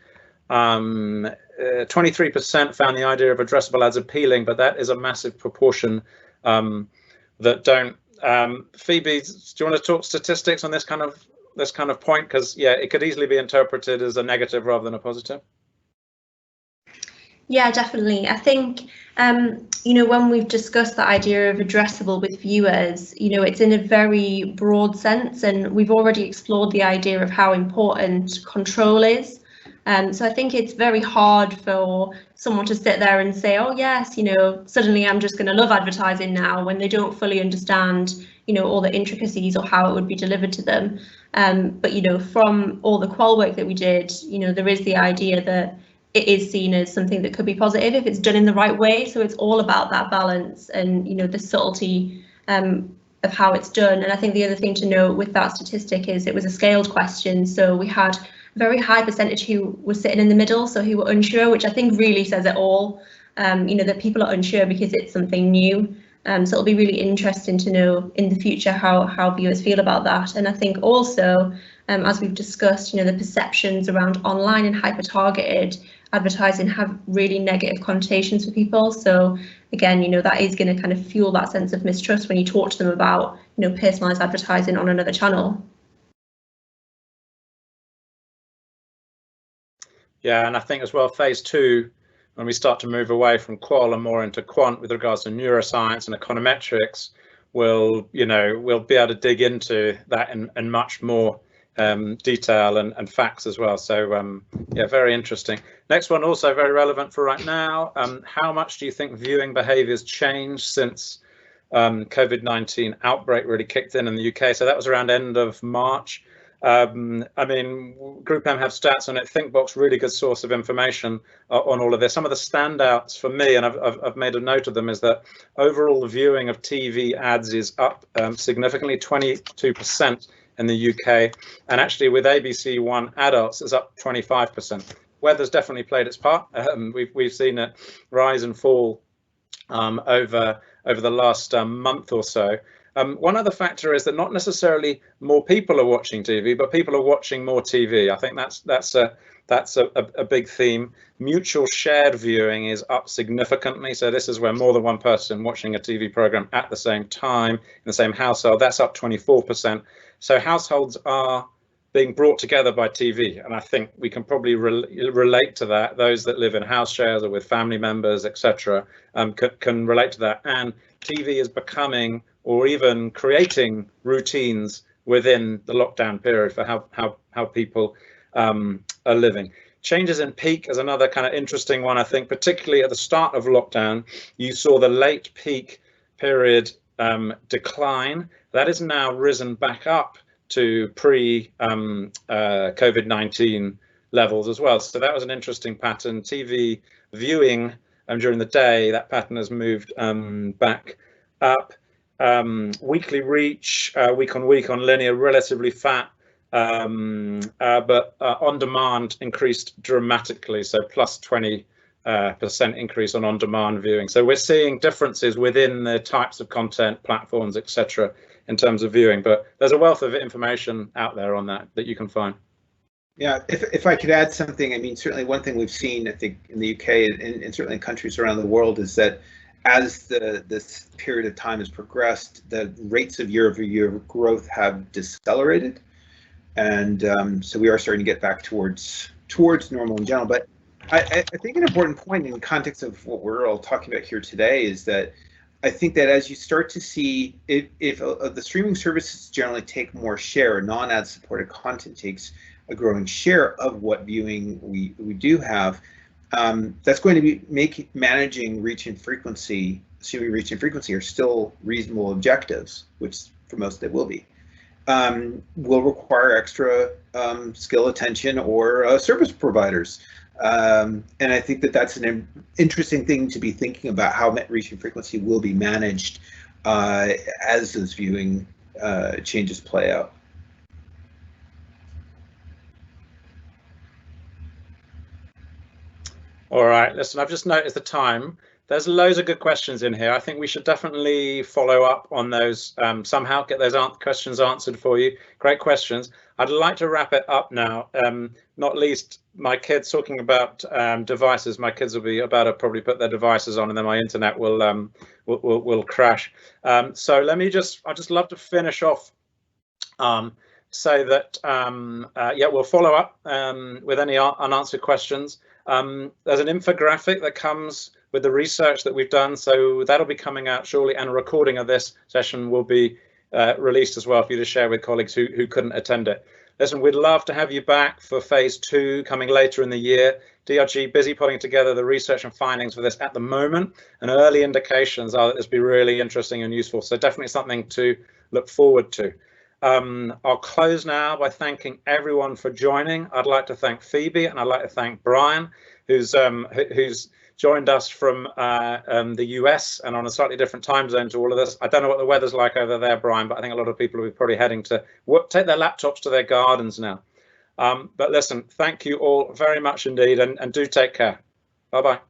23% found the idea of addressable ads appealing, but that is a massive proportion that don't. Phoebe, do you want to talk statistics on this kind of point? Because yeah, it could easily be interpreted as a negative rather than a positive.
Yeah, definitely. I think, you know, when we've discussed the idea of addressable with viewers, you know, it's in a very broad sense, and we've already explored the idea of how important control is. So I think it's very hard for someone to sit there and say, oh, yes, you know, suddenly I'm just going to love advertising now, when they don't fully understand, you know, all the intricacies or how it would be delivered to them. But, you know, from all the qual work that we did, you know, there is the idea that it is seen as something that could be positive if it's done in the right way. So it's all about that balance and, you know, the subtlety of how it's done. And I think the other thing to note with that statistic is it was a scaled question. So we had a very high percentage who were sitting in the middle, so who were unsure, which I think really says it all, you know, that people are unsure because it's something new. So it'll be really interesting to know in the future how viewers feel about that. And I think also, as we've discussed, you know, the perceptions around online and hyper-targeted advertising have really negative connotations for people. So again, you know, that is going to kind of fuel that sense of mistrust when you talk to them about, you know, personalized advertising on another channel.
Yeah, and I think as well, phase 2, when we start to move away from qual and more into quant with regards to neuroscience and econometrics, we'll be able to dig into that in much more detail and facts as well. So yeah, very interesting. Next one, also very relevant for right now. How much do you think viewing behaviours changed since COVID-19 outbreak really kicked in the UK? So that was around end of March. I mean, GroupM have stats on it. ThinkBox, really good source of information on all of this. Some of the standouts for me, and I've made a note of them, is that overall viewing of TV ads is up significantly, 22% in the UK, and actually with ABC One adults is up 25%. Weather's definitely played its part. We've seen it rise and fall over the last month or so. One other factor is that not necessarily more people are watching TV, but people are watching more TV. I think that's a big theme. Mutual shared viewing is up significantly. So this is where more than one person watching a TV program at the same time in the same household. That's up 24%. So households are being brought together by TV, and I think we can probably relate to that. Those that live in house shares or with family members, etc., can relate to that. And TV is becoming, or even creating, routines within the lockdown period for how people are living. Changes in peak is another kind of interesting one. I think particularly at the start of lockdown, you saw the late peak period decline. That is now risen back up to pre-COVID-19 levels as well. So that was an interesting pattern. TV viewing during the day, that pattern has moved back up. Weekly reach, week on linear, relatively fat, but on demand increased dramatically. So plus 20% increase on demand viewing. So we're seeing differences within the types of content, platforms, etc., in terms of viewing, but there's a wealth of information out there on that you can find.
Yeah, if I could add something, I mean, certainly one thing we've seen, I think, in the UK and certainly in countries around the world is that as this period of time has progressed, the rates of year-over-year growth have decelerated, and so we are starting to get back towards normal in general. But I think an important point in the context of what we're all talking about here today is that I think that as you start to see, if the streaming services generally take more share, non-ad supported content takes a growing share of what viewing we do have, that's going to make managing reach and frequency, assuming reach and frequency are still reasonable objectives, which for most they will be, will require extra skill, attention, or service providers. And I think that that's an interesting thing to be thinking about, how reach and frequency will be managed as those viewing changes play out.
All right, listen, I've just noticed the time. There's loads of good questions in here. I think we should definitely follow up on those somehow, get those questions answered for you. Great questions. I'd like to wrap it up now, not least my kids talking about devices. My kids will be about to probably put their devices on, and then my internet will crash. So let me I'd just love to finish off, say that, yeah, we'll follow up with any unanswered questions. There's an infographic that comes with the research that we've done, so that'll be coming out shortly, and a recording of this session will be released as well for you to share with colleagues who couldn't attend it. Listen, we'd love to have you back for phase 2 coming later in the year. DRG busy putting together the research and findings for this at the moment, and early indications are that this will be really interesting and useful, so definitely something to look forward to. I'll close now by thanking everyone for joining. I'd like to thank Phoebe, and I'd like to thank Brian, who's joined us from the US and on a slightly different time zone to all of this. I don't know what the weather's like over there, Brian, but I think a lot of people will be probably heading to take their laptops to their gardens now. But listen, thank you all very much indeed, and do take care. Bye-bye.